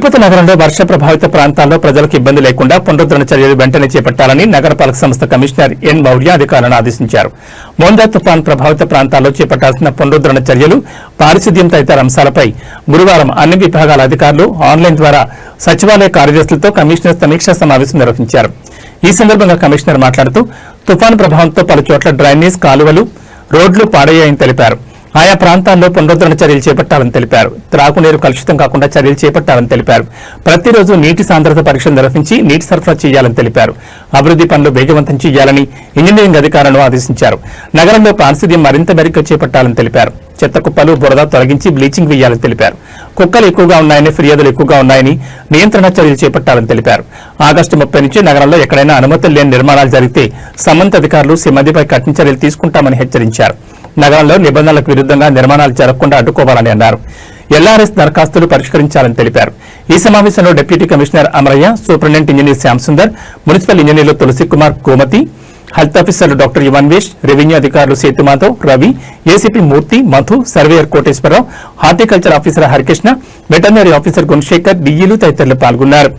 తిరుపతి నగరంలో వర్ష ప్రభావిత ప్రాంతాల్లో ప్రజలకు ఇబ్బంది లేకుండా పునరుద్ధరణ చర్యలు వెంటనే చేపట్టాలని నగరపాలక సంస్థ కమిషనర్ ఎన్ మౌర్య అధికారులను ఆదేశించారు. మోందా తుఫాన్ ప్రభావిత ప్రాంతాల్లో చేపట్టాల్సిన పునరుద్ధరణ చర్యలు, పారిశుద్ధ్యం తదితర అంశాలపై గురువారం అన్ని విభాగాల అధికారులు ఆన్లైన్ ద్వారా సచివాలయ కార్యదర్శులతో కమిషనర్ సమీక్షా సమావేశం నిర్వహించారు. ఈ సందర్భంగా కమిషనర్ మాట్లాడుతూ తుఫాను ప్రభావంతో పలుచోట్ల డ్రైనేజ్, కాలువలు, రోడ్లు పాడయ్యాయని తెలిపారు. ఆయా ప్రాంతాల్లో పునరుద్ధరణ చర్యలు చేపట్టాలని తెలిపారు. త్రాగునీరు కలుషితం కాకుండా చర్యలు చేపట్టాలని తెలిపారు. ప్రతిరోజు నీటి సాంద్రత పరీక్షలు నిర్వహించి నీటి సరఫరా చేయాలని తెలిపారు. అభివృద్ది పనులు వేగవంతం చేయాలని ఇంజనీరింగ్ అధికారులను ఆదేశించారు. నగరంలో పారిశుద్ధ్యం మరింత మెరుగ్గా చేపట్టాలని తెలిపారు. చెత్త కుప్పలు, బురద తొలగించి బ్లీచింగ్ వేయాలని తెలిపారు. కుక్కలు ఎక్కువగా ఉన్నాయని, ఫిర్యాదులు ఎక్కువగా ఉన్నాయని నియంత్రణ చర్యలు చేపట్టాలని తెలిపారు. ఆగస్టు 30 నుంచి నగరంలో ఎక్కడైనా అనుమతులు లేని నిర్మాణాలు జరిగితే సంబంధిత అధికారులు సిబ్బందిపై కఠిన చర్యలు తీసుకుంటామని హెచ్చరించారు. నగరంలో నిబంధనలకు విరుద్ధంగా నిర్మాణాలు జరగకుండా అడ్డుకోవాలని అన్నారు. ఎల్ఆర్ఎస్ దరఖాస్తులు పరిష్కరించాలని తెలిపారు. ఈ సమావేశంలో deputy commissioner Amaraiah, superintendent engineer Shyam Sundar, municipal ఇంజనీర్లు తులసి కుమార్, గోమతి, హెల్త్ ఆఫీసర్లు డాక్టర్ యువన్వేష్, రెవెన్యూ అధికారులు Sethumadhav, Ravi, ACP Murthy, Madhu, surveyor Koteswararao, horticulture officer Harikrishna, veterinary officer Gunasekhar, డిఈలు తదితరులు పాల్గొన్నారు.